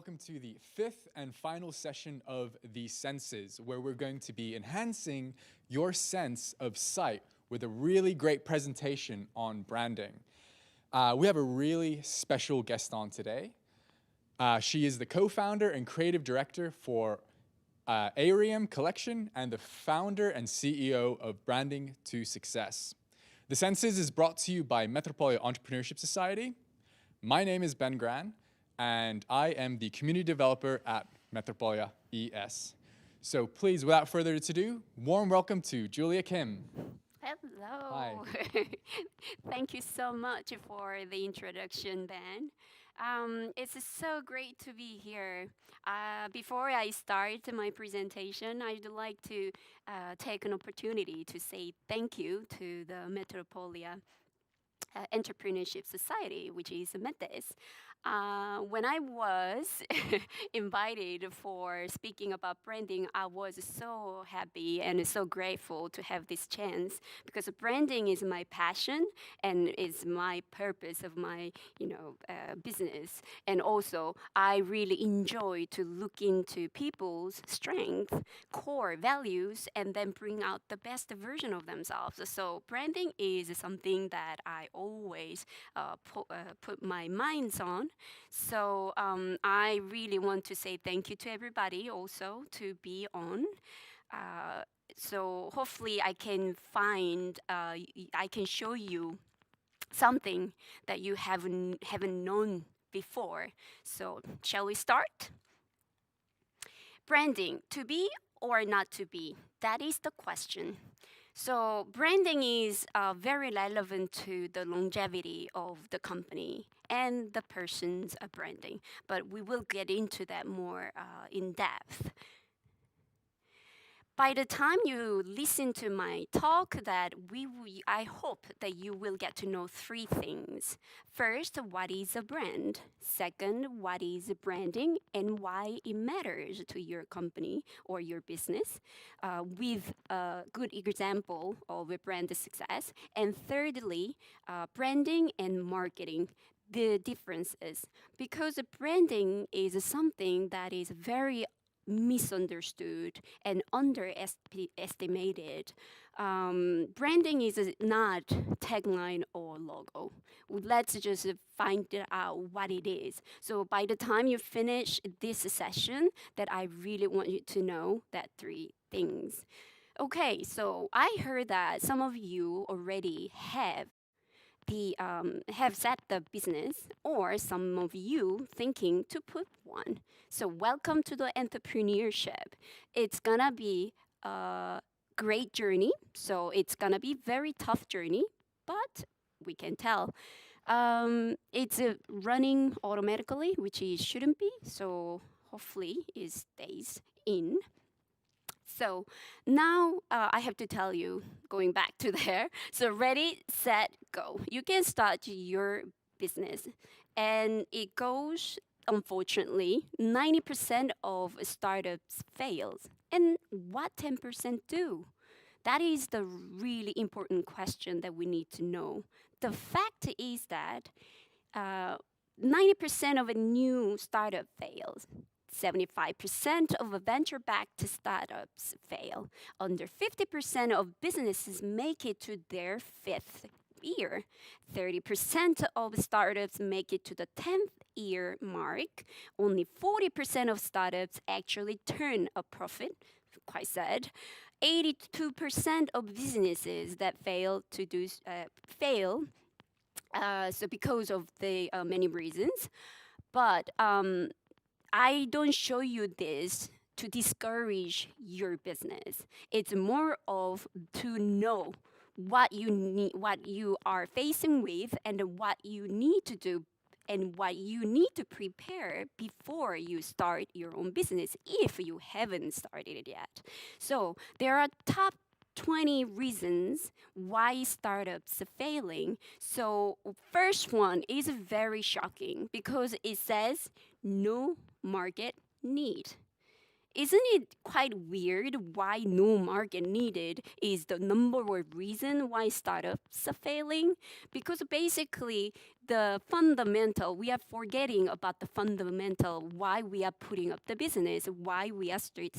welcome to the fifth and final session of the senses, where we're going to be enhancing your sense of sight with a really great presentation on branding. We have a really special guest on today. She is the co-founder and creative director for Arium collection and the founder and CEO of Branding to Success. The Senses is brought to you by Metropolia Entrepreneurship Society. My name is Ben Gran, and I am the community developer at Metropolia ES. So please, without further ado, warm welcome to Julia Kim. Hello. Hi. Thank you so much for the introduction, Ben. It's so great to be here. Before I start my presentation, I'd like to take an opportunity to say thank you to the Metropolia Entrepreneurship Society, which is METES. When I was invited for speaking about branding, I was so happy and so grateful to have this chance because branding is my passion and is my purpose of my, business. And also, I really enjoy to look into people's strength, core values, and then bring out the best version of themselves. So branding is something that I always put my minds on. So I really want to say thank you to everybody also to be on. So hopefully I can I can show you something that you haven't known before. So shall we start? Branding, to be or not to be? That is the question. So branding is very relevant to the longevity of the company and the person's branding, but we will get into that more in depth. By the time you listen to my talk, I hope that you will get to know three things. First, what is a brand? Second, what is branding and why it matters to your company or your business, with a good example of a brand success. And thirdly, branding and marketing. The differences, because branding is something that is very misunderstood and underestimated. Branding is not tagline or logo. Let's just find out what it is. So by the time you finish this session, that I really want you to know that three things. Okay, so I heard that some of you already have set the business, or some of you thinking to put one. So welcome to the entrepreneurship. It's gonna be a great journey. So it's gonna be very tough journey, but we can tell. It's running automatically, which it shouldn't be. So hopefully it stays in. So now I have to tell you, going back to there. So ready, set, go. You can start your business, and it goes. Unfortunately, 90% of startups fails, and what 10% do? That is the really important question that we need to know. The fact is that 90% of a new startup fails. 75% of venture-backed startups fail. Under 50% of businesses make it to their fifth year. 30% of startups make it to the 10th year mark. Only 40% of startups actually turn a profit. Quite sad. 82% of businesses that fail to do fail. So because of the many reasons, but I don't show you this to discourage your business. It's more of to know what you need, what you are facing with, and what you need to do, and what you need to prepare before you start your own business if you haven't started it yet. So there are top 20 reasons why startups are failing. So first one is very shocking because it says no market need. Isn't it quite weird why no market needed is the number one reason why startups are failing? Because basically, the fundamental, we are forgetting about the fundamental why we are putting up the business, why we are starting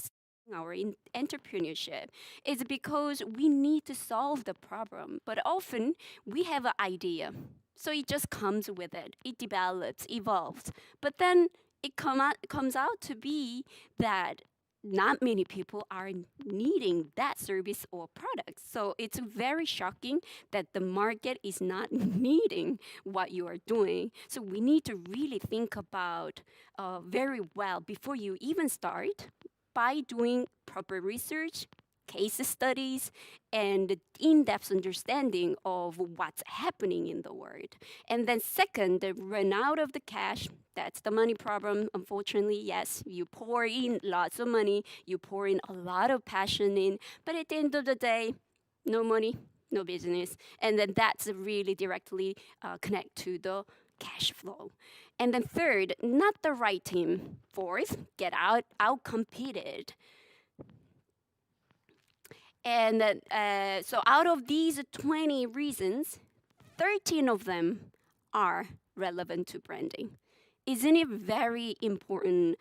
our entrepreneurship. It's because we need to solve the problem. But often we have an idea. So it just comes with it. It develops, evolves. But then comes out to be that not many people are needing that service or product. So it's very shocking that the market is not needing what you are doing. So we need to really think about very well before you even start by doing proper research, case studies, and in-depth understanding of what's happening in the world. And then second, the run out of the cash. That's the money problem. Unfortunately, yes, you pour in lots of money, you pour in a lot of passion in, but at the end of the day, no money, no business. And then that's really directly connect to the cash flow. And then third, not the right team. Fourth, get out competed. And so out of these 20 reasons, 13 of them are relevant to branding. Isn't it very important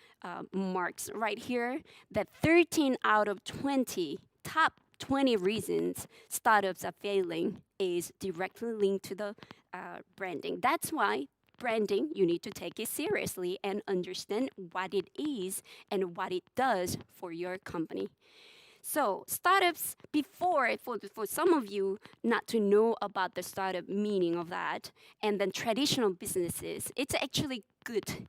marks right here that 13 out of 20 top 20 reasons startups are failing is directly linked to the branding. That's why branding, you need to take it seriously and understand what it is and what it does for your company. So startups, before for some of you not to know about the startup meaning of that, and then traditional businesses, it's actually good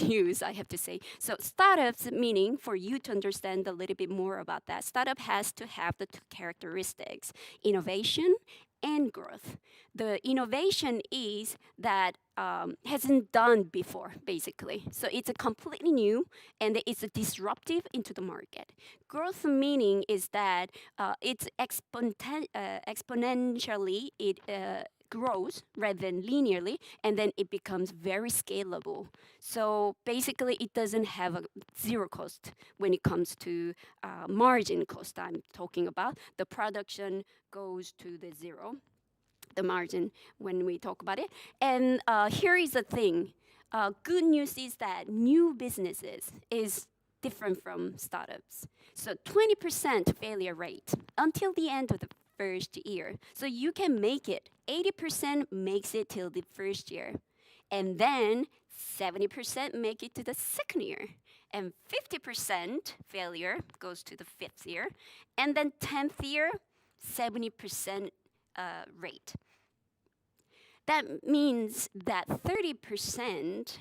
news, I have to say. So startups meaning for you to understand a little bit more about that. Startup has to have the two characteristics: innovation and growth. The innovation is that hasn't done before, basically. So it's a completely new and it's a disruptive into the market. Growth meaning is that it's exponentially it grows rather than linearly, and then it becomes very scalable. So basically, it doesn't have a zero cost when it comes to margin cost. I'm talking about the production goes to the zero, the margin when we talk about it. And here is the thing. Good news is that new businesses is different from startups. So 20% failure rate until the end of the first year. So you can make it. 80% makes it till the first year. And then 70% make it to the second year. And 50% failure goes to the fifth year. And then 10th year, 70% rate. That means that 30%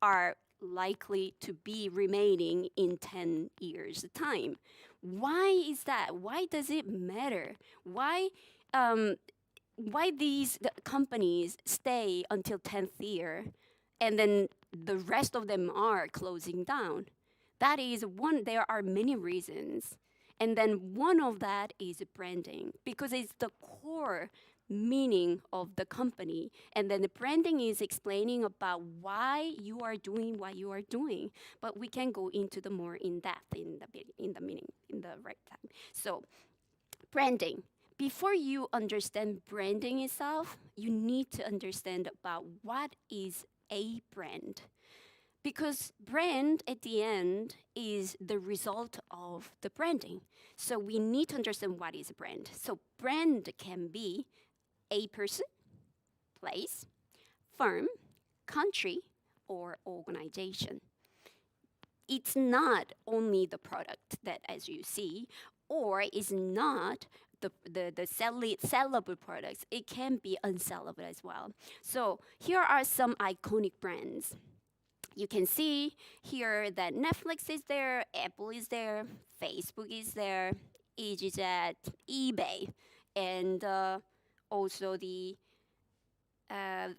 are likely to be remaining in 10 years' time. Why is that? Why does it matter? Why these companies stay until 10th year and then the rest of them are closing down? That is one, there are many reasons. And then one of that is branding, because it's the core meaning of the company. And then the branding is explaining about why you are doing what you are doing. But we can go into the more in depth in the meaning in the right time. So branding. Before you understand branding itself, you need to understand about what is a brand. Because brand at the end is the result of the branding. So we need to understand what is a brand. So brand can be a person, place, firm, country, or organization. It's not only the product that as you see, or is not the sellable products. It can be unsellable as well. So here are some iconic brands. You can see here that Netflix is there, Apple is there, Facebook is there, EasyJet, eBay, and also the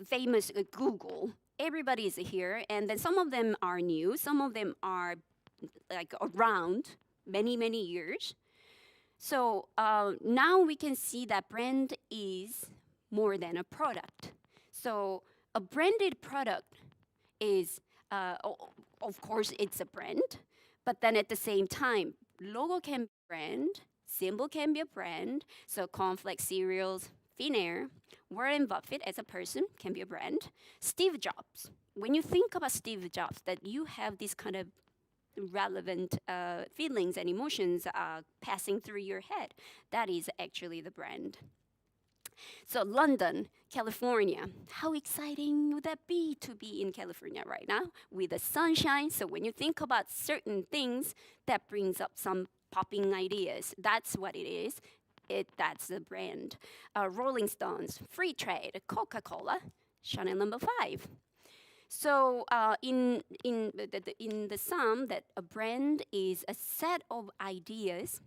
famous Google. Everybody is here, and then some of them are new, some of them are like around many years. So now we can see that brand is more than a product. So a branded product is, of course, it's a brand, But then at the same time, logo can be a brand, symbol can be a brand. So cornflakes, cereals, Finnair, Warren Buffett as a person can be a brand. Steve Jobs. When you think about Steve Jobs, that you have this kind of relevant feelings and emotions passing through your head, that is actually the brand. So London, California, how exciting would that be in California right now with the sunshine? So when you think about certain things, that brings up some popping ideas. That's what it is. That's the brand. Rolling Stones, Free Trade, Coca-Cola, Chanel number 5. So in the sum, that a brand is a set of ideas,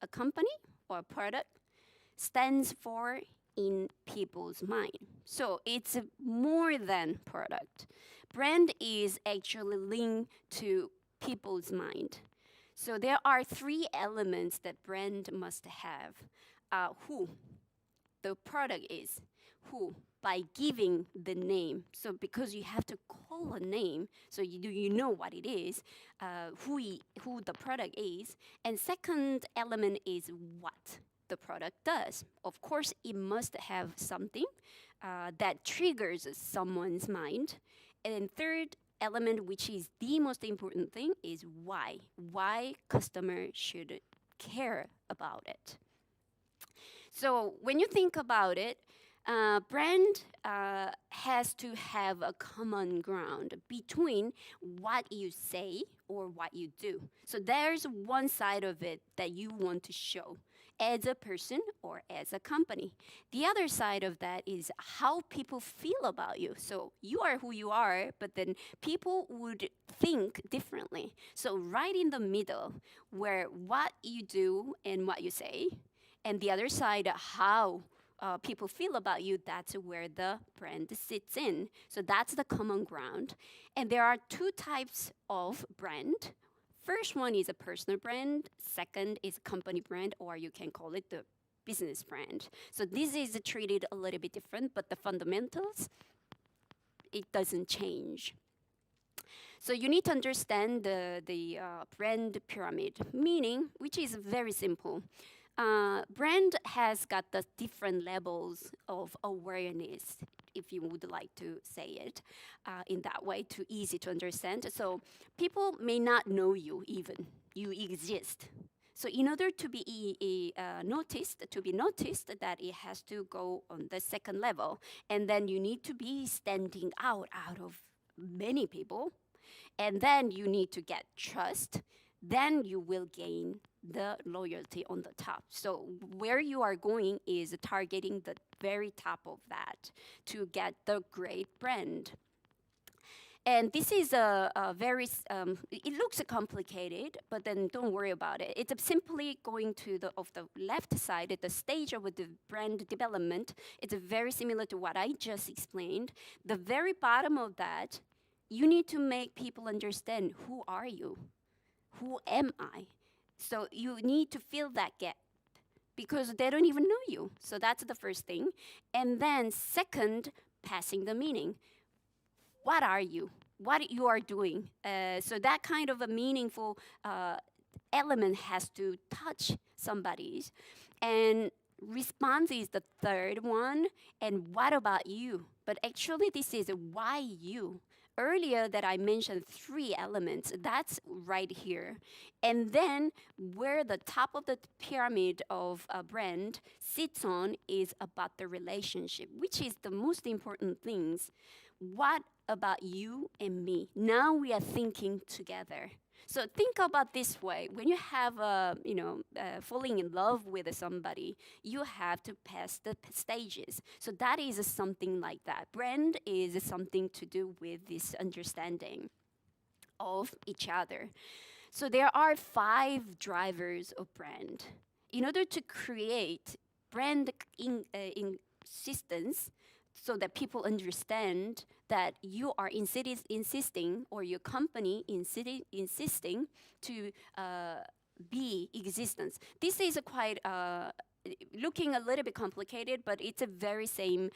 a company or a product stands for in people's mind. So it's more than product. Brand is actually linked to people's mind. So there are 3 elements that brand must have. Who the product is, who by giving the name. So because you have to call a name, so you know what it is, who the product is. And second element is what the product does. Of course, it must have something that triggers someone's mind. And then third element, which is the most important thing, is why. Why customer should care about it. So when you think about it, brand has to have a common ground between what you say or what you do. So there's one side of it that you want to show as a person or as a company. The other side of that is how people feel about you. So you are who you are, but then people would think differently. So right in the middle, where what you do and what you say, and the other side, how people feel about you, that's where the brand sits in. So that's the common ground. And there are 2 types of brand. First one is a personal brand. Second is a company brand, or you can call it the business brand. So this is treated a little bit different, but the fundamentals, it doesn't change. So you need to understand the brand pyramid, meaning, which is very simple. Brand has got the different levels of awareness, if you would like to say it in that way, too easy to understand. So people may not know you even, you exist. So in order to be noticed, that it has to go on the second level, and then you need to be standing out of many people, and then you need to get trust. Then you will gain the loyalty on the top. So where you are going is targeting the very top of that to get the great brand. And this is a very, it looks complicated, but then don't worry about it. It's simply going to the left side at the stage of the brand development. It's very similar to what I just explained. The very bottom of that, you need to make people understand, who are you? Who am I? So you need to fill that gap because they don't even know you. So that's the first thing. And then second, passing the meaning. What are you? What you are doing? So that kind of a meaningful element has to touch somebody's. And response is the third one. And what about you? But actually this is why you. Earlier that I mentioned 3 elements, that's right here. And then where the top of the pyramid of a brand sits on is about the relationship, which is the most important things. What about you and me? Now we are thinking together. So think about this way: when you have falling in love with somebody, you have to pass the stages. So that is something like that. Brand is something to do with this understanding of each other. So there are 5 drivers of brand. In order to create brand insistence, so that people understand that you are insisting, or your company insisting to be existence. This is quite looking a little bit complicated, but it's a very same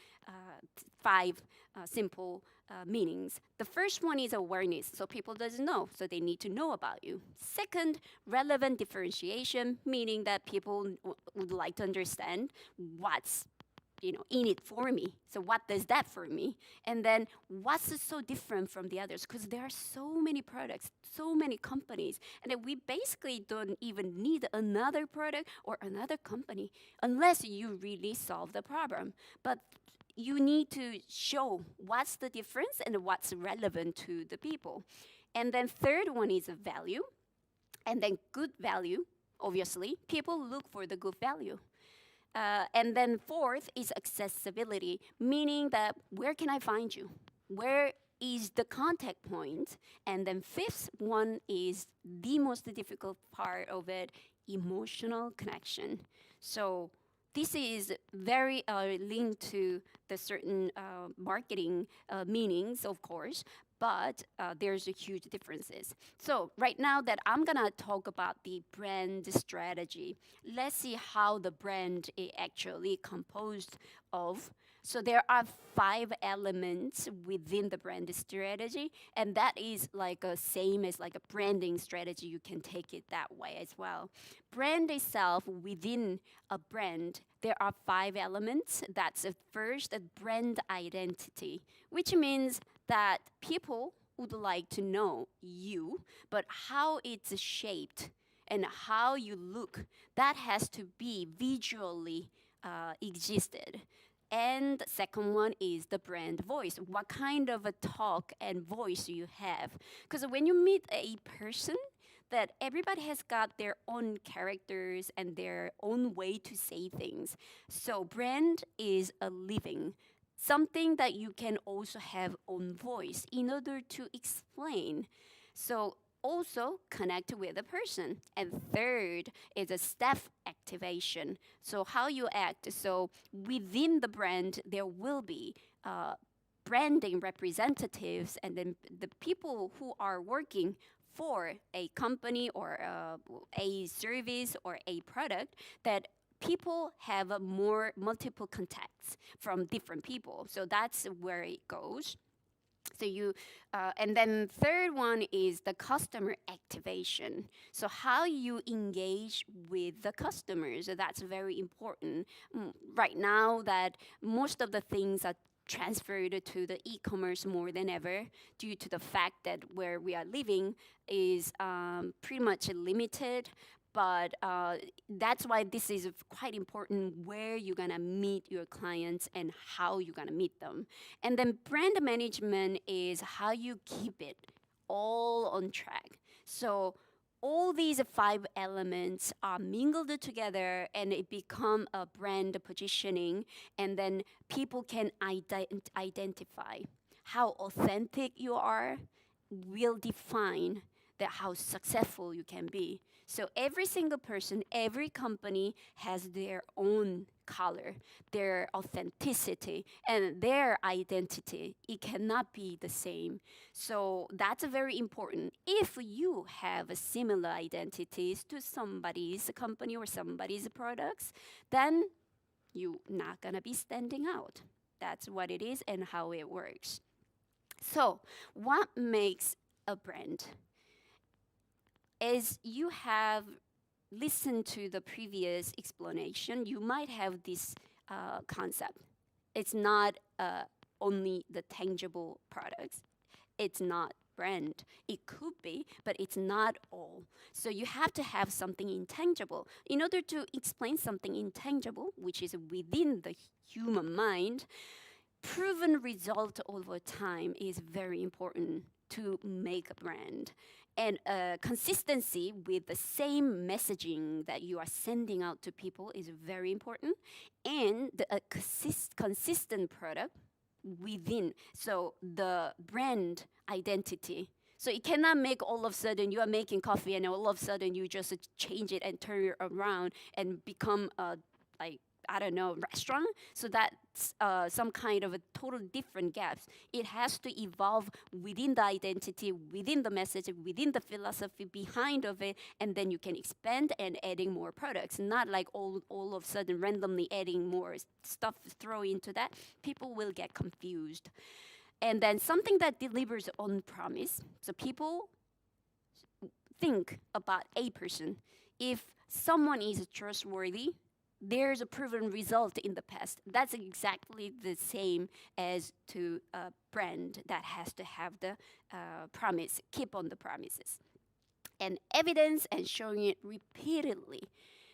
five simple meanings. The first one is awareness, so people doesn't know, so they need to know about you. Second, relevant differentiation, meaning that people would like to understand what's in it for me. So what does that for me? And then what's so different from the others? Because there are so many products, so many companies, and that we basically don't even need another product or another company unless you really solve the problem. But you need to show what's the difference and what's relevant to the people. And then third one is value, and then good value. Obviously, people look for the good value. And then fourth is accessibility, meaning that where can I find you? Where is the contact point? And then fifth one is the most difficult part of it, emotional connection. So this is very linked to the certain marketing meanings, of course, but there's a huge differences. So right now that I'm gonna talk about the brand strategy, let's see how the brand is actually composed of. So there are 5 elements within the brand strategy, and that is like a same as like a branding strategy. You can take it that way as well. Brand itself, within a brand, there are 5 elements. That's first, a brand identity, which means that people would like to know you, but how it's shaped and how you look, that has to be visually existed. And the second one is the brand voice. What kind of a talk and voice you have? Because when you meet a person, that everybody has got their own characters and their own way to say things. So brand is a living, something that you can also have own voice in order to explain. So also connect with a person. And third is a staff activation. So how you act. So within the brand, there will be branding representatives and then the people who are working for a company or a service or a product, that people have more multiple contacts from different people. So that's where it goes. So and then third one is the customer activation. So how you engage with the customers, so that's very important. Right now that most of the things are transferred to the e-commerce more than ever, due to the fact that where we are living is pretty much limited. But that's why this is quite important, where you're gonna meet your clients and how you're gonna meet them. And then brand management is how you keep it all on track. So all these 5 elements are mingled together and it become a brand positioning, and then people can identify how authentic you are, will define that how successful you can be. So every single person, every company has their own color, their authenticity, and their identity. It cannot be the same. So that's very important. If you have a similar identities to somebody's company or somebody's products, then you're not gonna be standing out. That's what it is and how it works. So what makes a brand? As you have listened to the previous explanation, you might have this concept. It's not only the tangible products. It's not brand. It could be, but it's not all. So you have to have something intangible. In order to explain something intangible, which is within the human mind, proven result over time is very important to make a brand. And consistency with the same messaging that you are sending out to people is very important. And a consistent product within, so the brand identity. So it cannot make all of a sudden you are making coffee and all of a sudden you just change it and turn it around and become like I don't know, restaurant. So that's some kind of a total different gaps. It has to evolve within the identity, within the message, within the philosophy behind of it, and then you can expand and adding more products. Not like all of a sudden randomly adding more stuff throw into that. People will get confused. And then something that delivers on promise. So people think about a person. If someone is trustworthy, there's a proven result in the past. That's exactly the same as to a brand that has to have the promise, keep on the promises. And evidence and showing it repeatedly.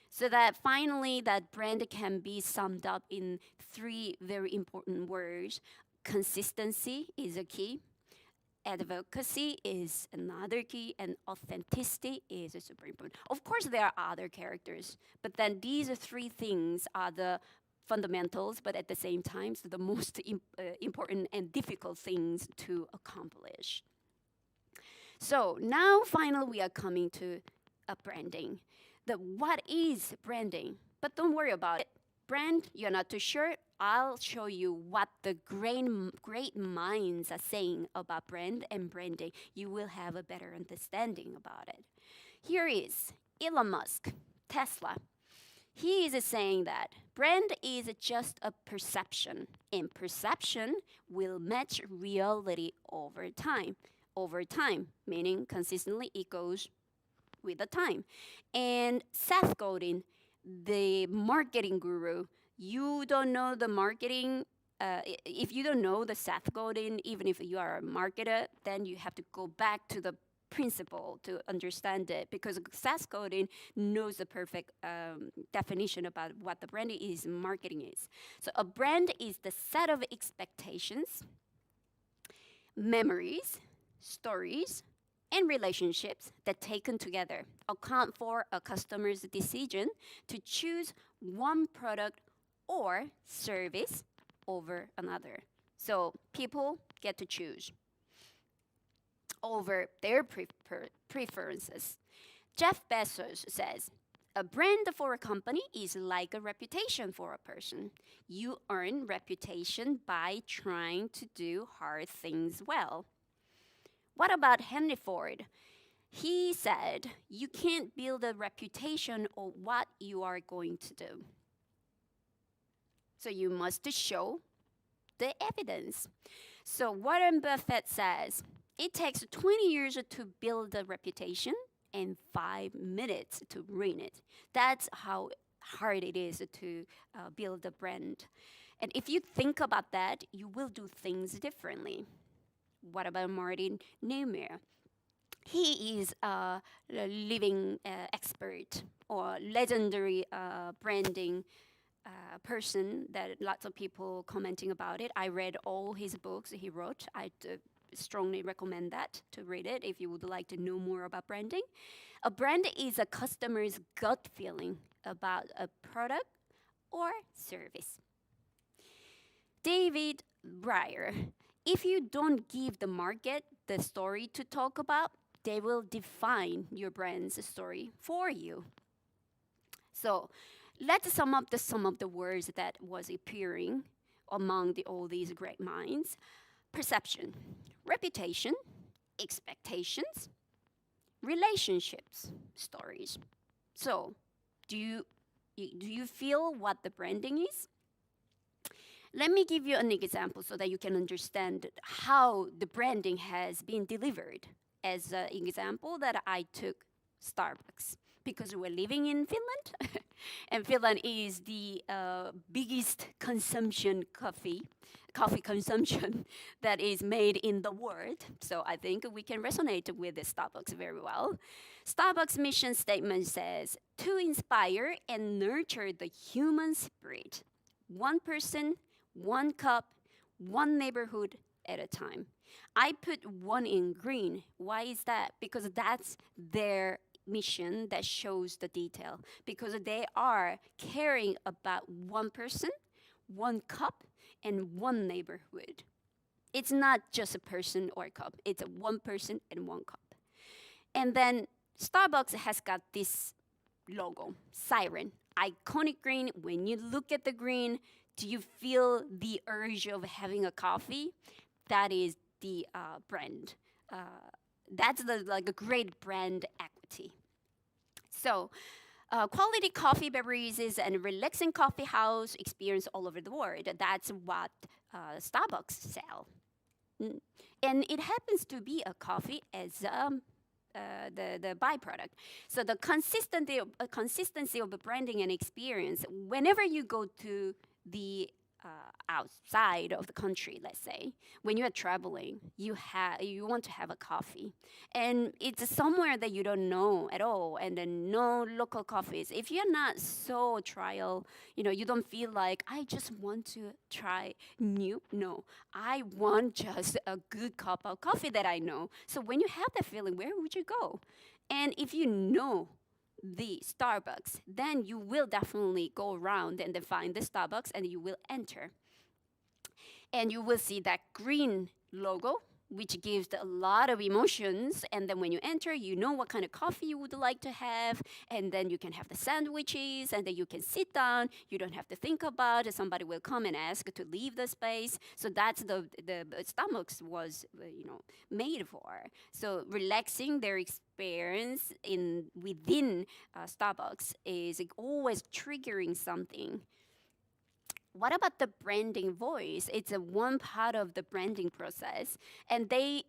So that finally that brand can be summed up in three very important words. Consistency is a key. Advocacy is another key, and authenticity is super important. Of course, there are other characters, but then these three things are the fundamentals, but at the same time, so the most important and difficult things to accomplish. So now, finally, we are coming to branding. What is branding? But don't worry about it. Brand, you're not too sure. I'll show you what the great minds are saying about brand and branding. You will have a better understanding about it. Here is Elon Musk, Tesla. He is saying that brand is just a perception, and perception will match reality over time. Over time, meaning consistently it goes with the time. And Seth Godin, the marketing guru, you don't know the marketing. If you don't know the Seth Godin, even if you are a marketer, then you have to go back to the principle to understand it, because Seth Godin knows the perfect definition about what the brand is, marketing is. So a brand is the set of expectations, memories, stories, and relationships that taken together account for a customer's decision to choose one product or service over another. So people get to choose over their preferences. Jeff Bezos says, a brand for a company is like a reputation for a person. You earn reputation by trying to do hard things well. What about Henry Ford? He said, you can't build a reputation on what you are going to do. So you must show the evidence. So Warren Buffett says, it takes 20 years to build a reputation and 5 minutes to ruin it. That's how hard it is to build a brand. And if you think about that, you will do things differently. What about Martin Neumeyer? He is a living expert or legendary branding person that lots of people commenting about it. I read all his books he wrote. I strongly recommend that to read it if you would like to know more about branding. A brand is a customer's gut feeling about a product or service. David Breyer, if you don't give the market the story to talk about, they will define your brand's story for you. So let's sum up some of the words that was appearing among all these great minds. Perception, reputation, expectations, relationships, stories. So do you feel what the branding is? Let me give you an example so that you can understand how the branding has been delivered. As an example that I took Starbucks, because we're living in Finland, and Finland is the biggest coffee consumption that is made in the world. So I think we can resonate with the Starbucks very well. Starbucks mission statement says, to inspire and nurture the human spirit, one person, one cup, one neighborhood at a time. I put one in green. Why is that? Because that's their mission that shows the detail. Because they are caring about one person, one cup, and one neighborhood. It's not just a person or a cup. It's a one person and one cup. And then Starbucks has got this logo, siren. iconic green. When you look at the green, do you feel the urge of having a coffee? That is the brand. That's the like a great brand equity. So, quality coffee beverages and relaxing coffee house experience all over the world. That's what Starbucks sell. Mm. And it happens to be a coffee as the byproduct. So the consistency of the branding and experience. Whenever you go to the outside of the country, let's say, when you are traveling, you want to have a coffee, and it's somewhere that you don't know at all, and then no local coffees. If you're not so trial, you don't feel like I just want to try new. No, I want just a good cup of coffee that I know. So when you have that feeling, where would you go? And if you know the Starbucks, then you will definitely go around and then find the Starbucks and you will enter. And you will see that green logo, which gives a lot of emotions. And then when you enter, you know what kind of coffee you would like to have. And then you can have the sandwiches, and then you can sit down. You don't have to think about it. Somebody will come and ask to leave the space. So that's the Starbucks was made for. So relaxing their experience within Starbucks is always triggering something. What about the branding voice? It's one part of the branding process, and they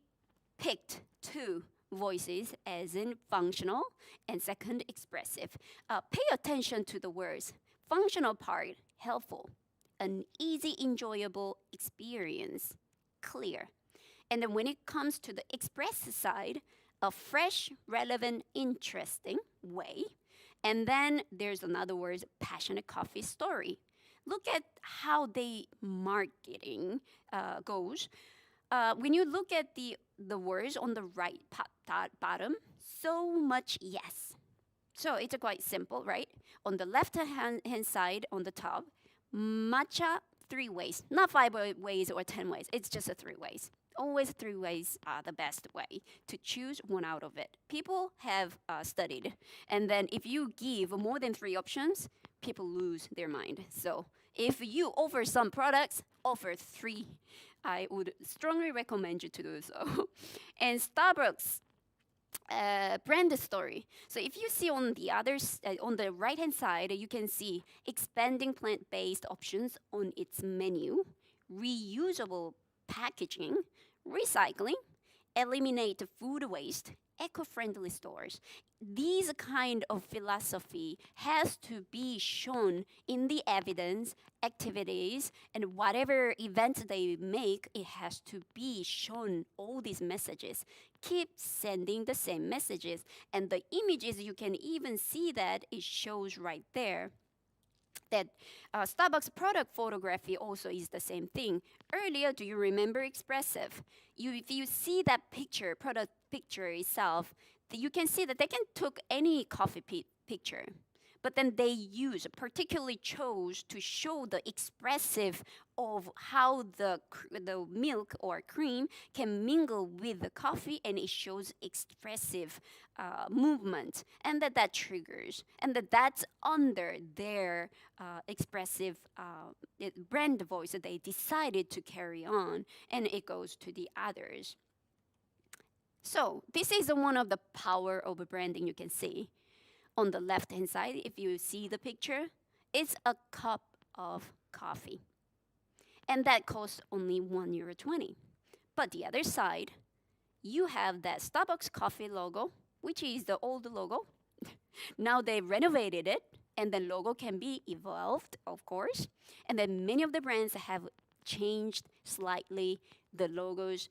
picked two voices, as in functional and second expressive. Pay attention to the words. Functional part, helpful, an easy, enjoyable experience, clear. And then when it comes to the expressive side, a fresh, relevant, interesting way. And then there's another word, passionate coffee story. Look at how the marketing goes. When you look at the words on the right bottom, so much yes. So it's quite simple, right? On the left hand side, on the top, matcha 3 ways, not 5 ways or 10 ways. It's just 3 ways. Always 3 ways are the best way to choose one out of it. People have studied, and then if you give more than 3 options, people lose their mind. So if you offer some products, offer 3. I would strongly recommend you to do so. And Starbucks brand story. So if you see on the right hand side, you can see expanding plant-based options on its menu, reusable packaging, recycling, eliminate food waste, eco-friendly stores. These kind of philosophy has to be shown in the evidence, activities, and whatever events they make, it has to be shown all these messages. Keep sending the same messages. And the images, you can even see that it shows right there that Starbucks product photography also is the same thing. Earlier, do you remember expressive? If you see that picture, product picture itself, you can see that they can took any coffee picture, but then they particularly chose to show the expressive of how the milk or cream can mingle with the coffee, and it shows expressive movement, and that triggers, and that's under their expressive brand voice that they decided to carry on, and it goes to the others. So this is one of the power of branding you can see. On the left hand side, if you see the picture, it's a cup of coffee. And that costs only €1.20. But the other side, you have that Starbucks coffee logo, which is the old logo. Now they renovated it, and the logo can be evolved, of course. And then many of the brands have changed slightly the logos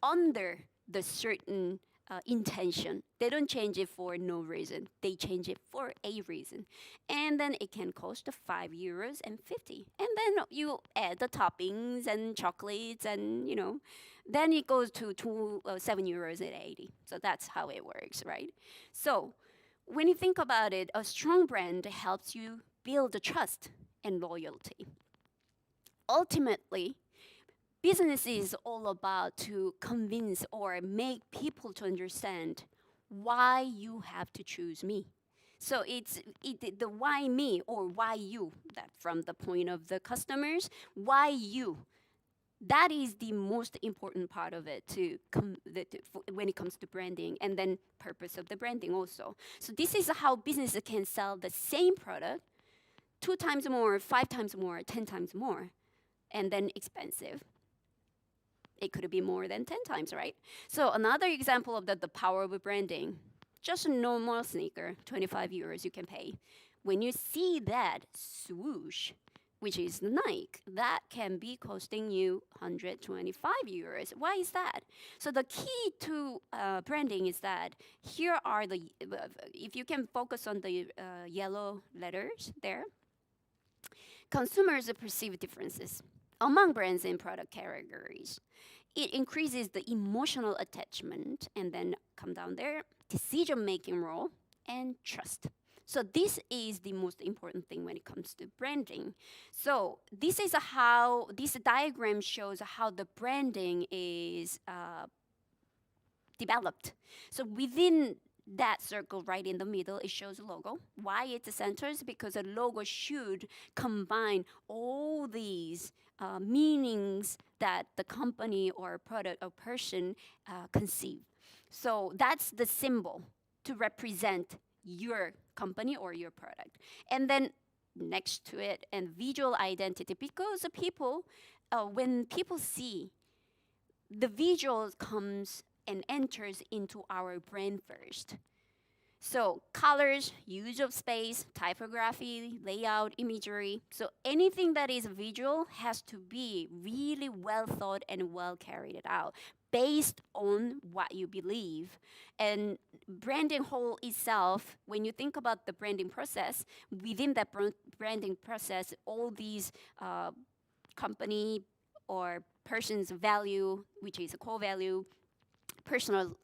under the certain intention. They don't change it for no reason. They change it for a reason. And then it can cost €5.50. And then you add the toppings and chocolates and, then it goes to €7.80. So that's how it works, right? So when you think about it, a strong brand helps you build trust and loyalty. Ultimately, business is all about to convince or make people to understand why you have to choose me. So the why me or why you, that from the point of the customers, why you. That is the most important part of it when it comes to branding, and then purpose of the branding also. So this is how businesses can sell the same product 2 times more, 5 times more, 10 times more, and then expensive. It could be more than 10 times, right? So another example of the power of branding, just a normal sneaker, 25 euros you can pay. When you see that swoosh, which is Nike, that can be costing you 125 euros. Why is that? So the key to branding is that here are if you can focus on the yellow letters there, consumers perceive differences among brands and product categories. It increases the emotional attachment, and then come down there, decision-making role and trust. So this is the most important thing when it comes to branding. So this diagram shows how the branding is developed. So within that circle right in the middle, it shows a logo. Why it's the center is because a logo should combine all these meanings that the company or product or person conceive. So that's the symbol to represent your company or your product. And then next to it, and visual identity, because people, when people see, the visual comes and enters into our brain first. So colors, use of space, typography, layout, imagery. So anything that is visual has to be really well thought and well carried out based on what you believe. And branding whole itself, when you think about the branding process, within that branding process, all these company or person's value, which is a core value, personal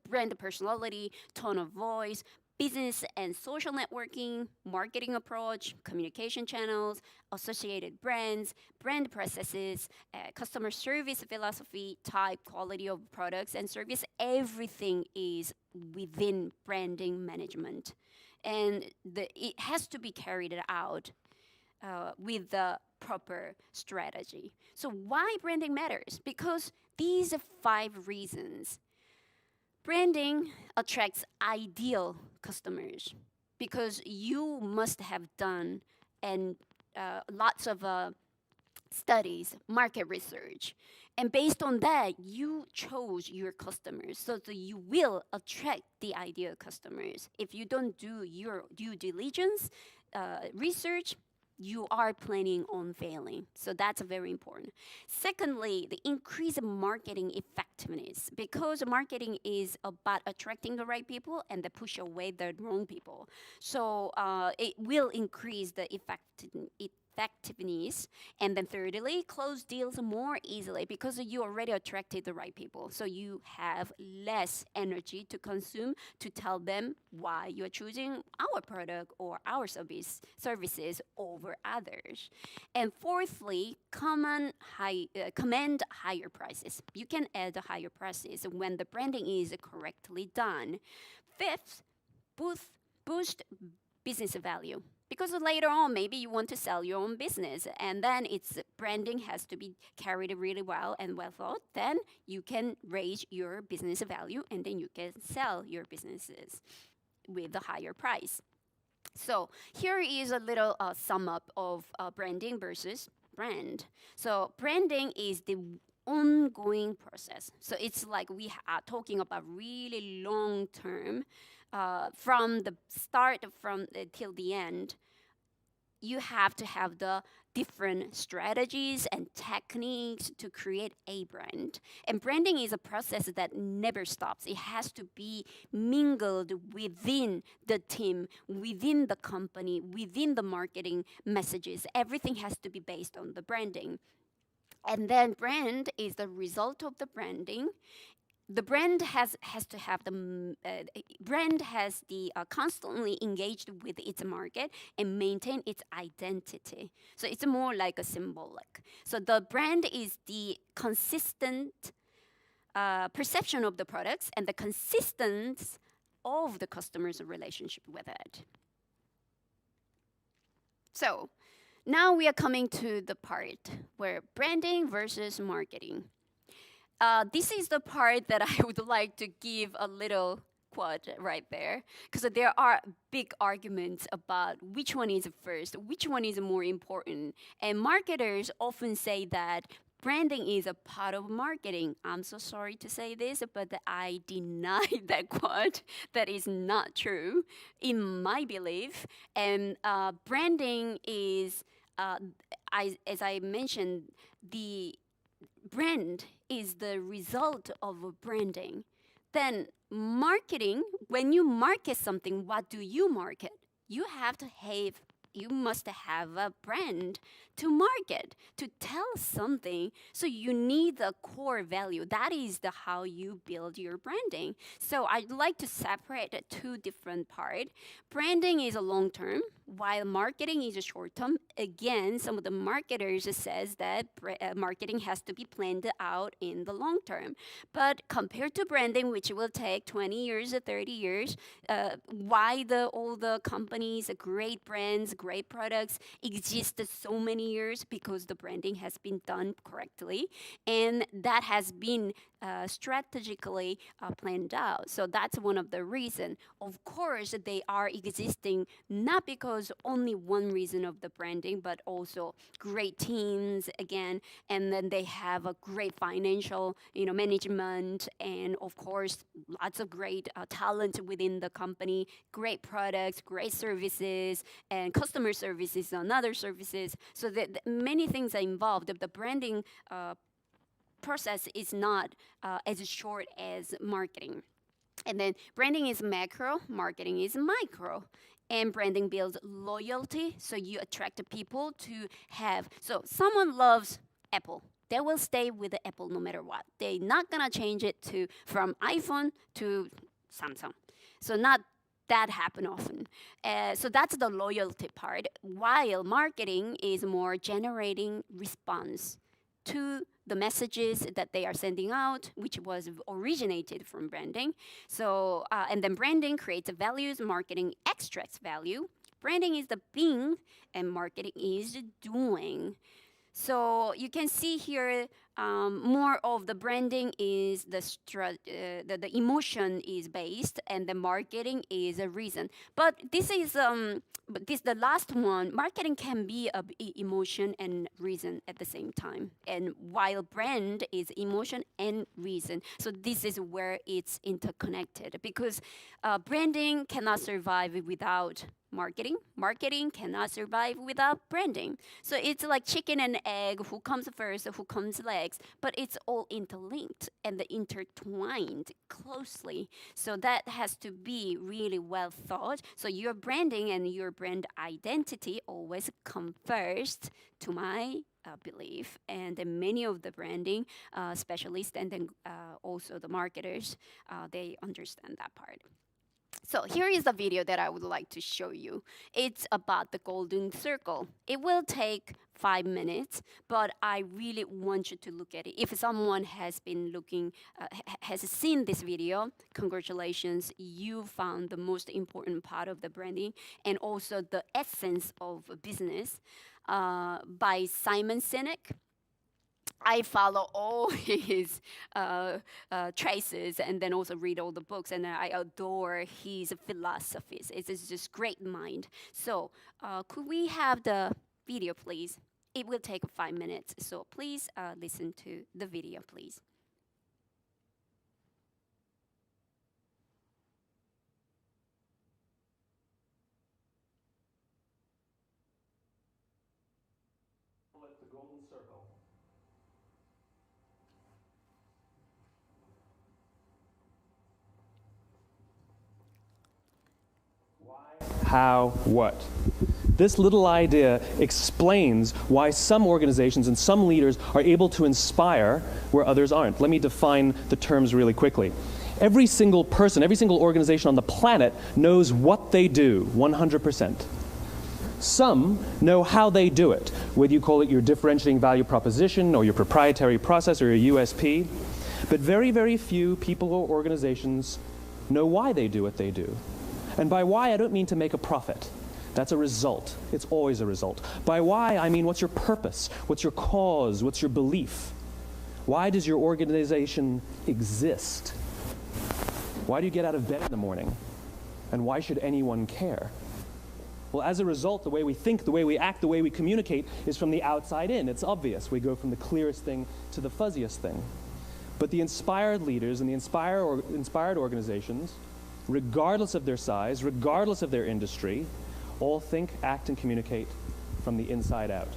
brand personality, tone of voice, business and social networking, marketing approach, communication channels, associated brands, brand processes, customer service philosophy, type, quality of products and service, everything is within branding management. And it has to be carried out with the proper strategy. So why branding matters? Because these are 5 reasons. Branding attracts ideal customers because you must have done and lots of studies, market research. And based on that, you chose your customers so that you will attract the ideal customers. If you don't do your due diligence, research, you are planning on failing. So that's very important. Secondly, the increase in marketing effectiveness, because marketing is about attracting the right people and push away the wrong people. So it will increase the effectiveness. And then thirdly, close deals more easily because you already attracted the right people. So you have less energy to consume to tell them why you're choosing our product or our services over others. And fourthly, command higher prices. You can add higher prices when the branding is correctly done. Fifth, boost business value. Because later on, maybe you want to sell your own business, and then its branding has to be carried really well and well thought. Then you can raise your business value, and then you can sell your businesses with a higher price. So here is a little sum up of branding versus brand. So branding is the ongoing process. So it's like we are talking about really long term. From the start till the end, you have to have the different strategies and techniques to create a brand. And branding is a process that never stops. It has to be mingled within the team, within the company, within the marketing messages. Everything has to be based on the branding. And then brand is the result of the branding. The brand has to have constantly engaged with its market and maintain its identity. So it's more like a symbolic. So the brand is the consistent perception of the products and the consistent of the customer's relationship with it. So now we are coming to the part where branding versus marketing. This is the part that I would like to give a little quote right there, because there are big arguments about which one is first, which one is more important. And marketers often say that branding is a part of marketing. I'm so sorry to say this, but I deny that quote. That is not true in my belief. And branding is, as I mentioned, the brand is the result of a branding. Then marketing, when you market something, what do you market? You must have a brand to market, to tell something. So you need the core value. That is how you build your branding. So I'd like to separate the two different parts. Branding is a long term, while marketing is a short term. Again, some of the marketers says that marketing has to be planned out in the long term. But compared to branding, which will take 20 years or 30 years, why all the companies, great brands, great products exist so many years? Because the branding has been done correctly, and that has been strategically planned out. So that's one of the reasons. Of course, they are existing not because only one reason of the branding, but also great teams again, and then they have a great financial, management, and of course, lots of great talent within the company, great products, great services, and customer services and other services. So that many things are involved. The branding process is not as short as marketing. And then branding is macro, marketing is micro. And branding builds loyalty, so you attract people to have. So someone loves Apple. They will stay with the Apple no matter what. They're not gonna change it from iPhone to Samsung. So not that happen often. So that's the loyalty part, while marketing is more generating response to the messages that they are sending out, which was originated from branding. So, and then branding creates values, marketing extracts value. Branding is the being, and marketing is the doing. So you can see here more of the branding is the emotion is based, and the marketing is a reason. But this is the last one. Marketing can be a emotion and reason at the same time, and while brand is emotion and reason. So this is where it's interconnected, because branding cannot survive without marketing. Marketing cannot survive without branding. So it's like chicken and egg, who comes first, who comes next, but it's all interlinked and intertwined closely. So that has to be really well thought. So your branding and your brand identity always come first, to my belief. And then many of the branding specialists and then also the marketers, they understand that part. So here is the video that I would like to show you. It's about the golden circle. It will take 5 minutes, but I really want you to look at it. If someone has been has seen this video, congratulations, you found the most important part of the branding and also the essence of business by Simon Sinek. I follow all his traces and then also read all the books, and I adore his philosophies. It's just great mind. So could we have the video, please? It will take 5 minutes, so please listen to the video, please. The golden circle. How, what? This little idea explains why some organizations and some leaders are able to inspire where others aren't. Let me define the terms really quickly. Every single person, every single organization on the planet knows what they do, 100%. Some know how they do it, whether you call it your differentiating value proposition or your proprietary process or your USP. But very, very few people or organizations know why they do what they do. And by why, I don't mean to make a profit. That's a result. It's always a result. By why, I mean what's your purpose? What's your cause? What's your belief? Why does your organization exist? Why do you get out of bed in the morning? And why should anyone care? Well, as a result, the way we think, the way we act, the way we communicate is from the outside in. It's obvious. We go from the clearest thing to the fuzziest thing. But the inspired leaders and the inspired organizations, regardless of their size, regardless of their industry, all think, act, and communicate from the inside out.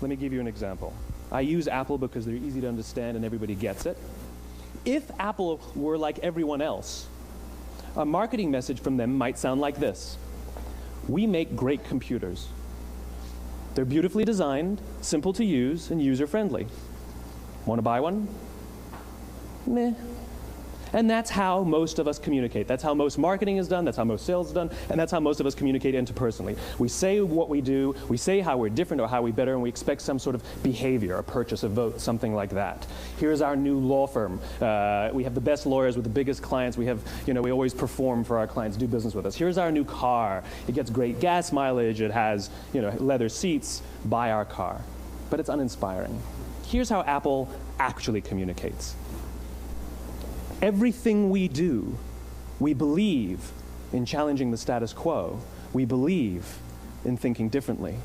Let me give you an example. I use Apple because they're easy to understand and everybody gets it. If Apple were like everyone else, a marketing message from them might sound like this. We make great computers. They're beautifully designed, simple to use, and user-friendly. Want to buy one? Meh. And that's how most of us communicate. That's how most marketing is done, that's how most sales is done, and that's how most of us communicate interpersonally. We say what we do, we say how we're different or how we're better, and we expect some sort of behavior, a purchase, a vote, something like that. Here's our new law firm. We have the best lawyers with the biggest clients. We have, we always perform for our clients, do business with us. Here's our new car. It gets great gas mileage. It has, leather seats. Buy our car. But it's uninspiring. Here's how Apple actually communicates. Everything we do, we believe in challenging the status quo. We believe in thinking differently.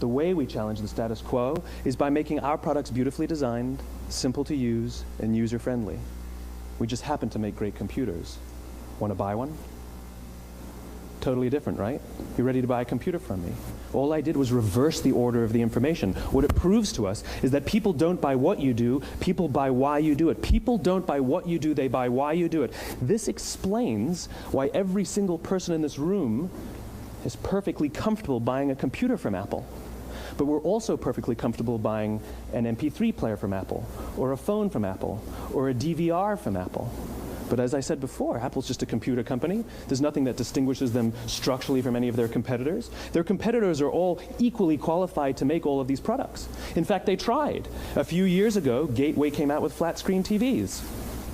The way we challenge the status quo is by making our products beautifully designed, simple to use, and user-friendly. We just happen to make great computers. Want to buy one? Totally different, right? You're ready to buy a computer from me. All I did was reverse the order of the information. What it proves to us is that people don't buy what you do, people buy why you do it. People don't buy what you do, they buy why you do it. This explains why every single person in this room is perfectly comfortable buying a computer from Apple. But we're also perfectly comfortable buying an MP3 player from Apple, or a phone from Apple, or a DVR from Apple. But as I said before, Apple's just a computer company. There's nothing that distinguishes them structurally from any of their competitors. Their competitors are all equally qualified to make all of these products. In fact, they tried. A few years ago, Gateway came out with flat-screen TVs.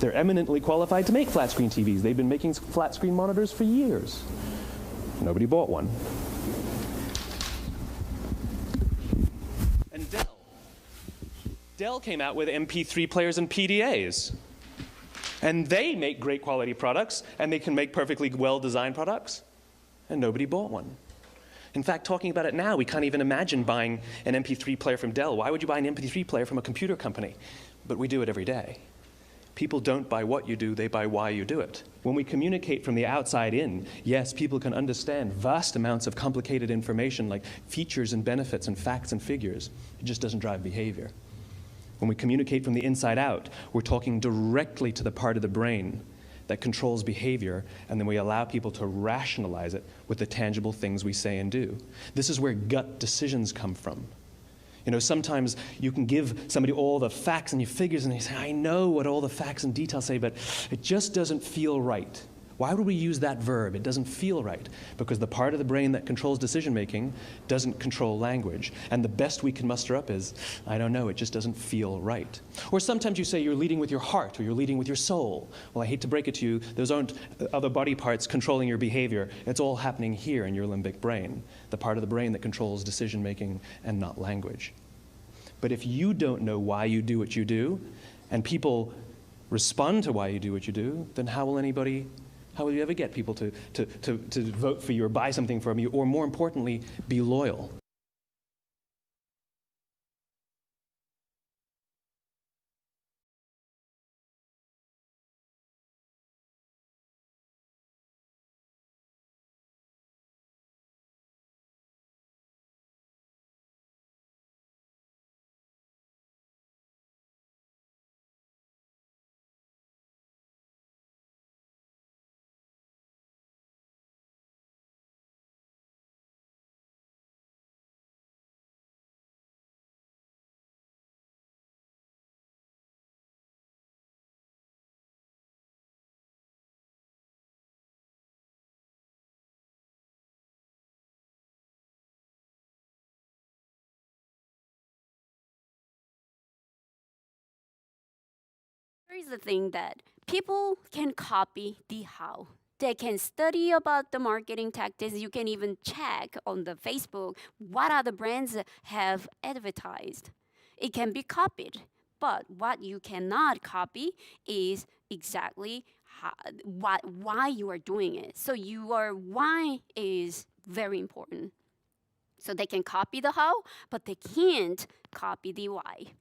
They're eminently qualified to make flat-screen TVs. They've been making flat-screen monitors for years. Nobody bought one. And Dell came out with MP3 players and PDAs. And they make great quality products, and they can make perfectly well-designed products, and nobody bought one. In fact, talking about it now, we can't even imagine buying an MP3 player from Dell. Why would you buy an MP3 player from a computer company? But we do it every day. People don't buy what you do, they buy why you do it. When we communicate from the outside in, yes, people can understand vast amounts of complicated information like features and benefits and facts and figures. It just doesn't drive behavior. When we communicate from the inside out, we're talking directly to the part of the brain that controls behavior, and then we allow people to rationalize it with the tangible things we say and do. This is where gut decisions come from. Sometimes you can give somebody all the facts and your figures, and they say, I know what all the facts and details say, but it just doesn't feel right. Why would we use that verb? It doesn't feel right. Because the part of the brain that controls decision-making doesn't control language. And the best we can muster up is, I don't know, it just doesn't feel right. Or sometimes you say you're leading with your heart, or you're leading with your soul. Well, I hate to break it to you, those aren't other body parts controlling your behavior. It's all happening here in your limbic brain, the part of the brain that controls decision-making and not language. But if you don't know why you do what you do, and people respond to why you do what you do, then how will you ever get people to vote for you or buy something from you, or more importantly, be loyal? is the thing that people can copy the how. They can study about the marketing tactics. You can even check on the Facebook what other brands have advertised. It can be copied, but what you cannot copy is exactly why you are doing it. So your why is very important. So they can copy the how, but they can't copy the why.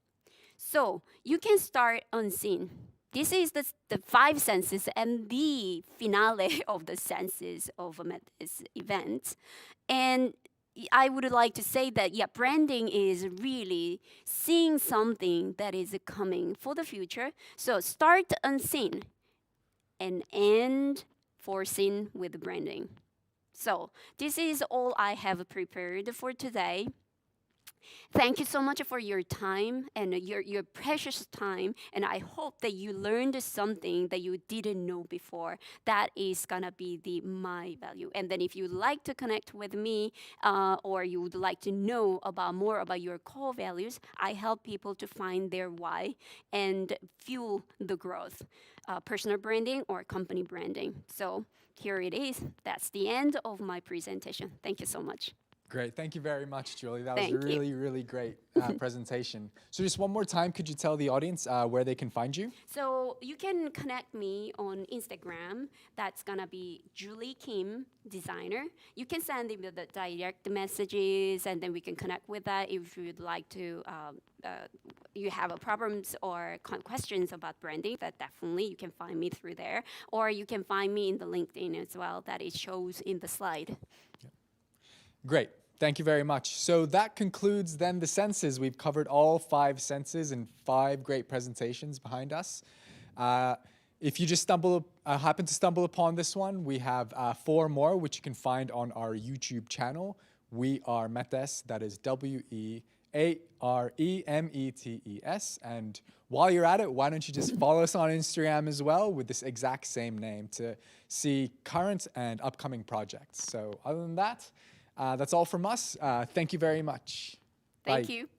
So you can start unseen. This is the five senses and the finale of the senses of this event. And I would like to say that, yeah, branding is really seeing something that is coming for the future. So start unseen and end foreseen with branding. So this is all I have prepared for today. Thank you so much for your time and your precious time. And I hope that you learned something that you didn't know before. That is gonna be my value. And then if you'd like to connect with me or you would like to know more about your core values, I help people to find their why and fuel the growth, personal branding or company branding. So here it is. That's the end of my presentation. Thank you so much. Great. Thank you very much, Julie. That was Thank a you. really, really great presentation. So just one more time, could you tell the audience where they can find you? So you can connect me on Instagram. That's gonna be Julie Kim Designer. You can send me the direct messages, and then we can connect with that. If you'd like to, you have problems or questions about branding, that definitely you can find me through there, or you can find me in the LinkedIn as well. That it shows in the slide. Great. Thank you very much. So that concludes then the senses. We've covered all 5 senses in 5 great presentations behind us. If you just happen to stumble upon this one, we have 4 more, which you can find on our YouTube channel. We are Metes, that is WEAREMETES. And while you're at it, why don't you just follow us on Instagram as well with this exact same name to see current and upcoming projects. So other than that, that's all from us. Thank you very much. Thank Bye. you.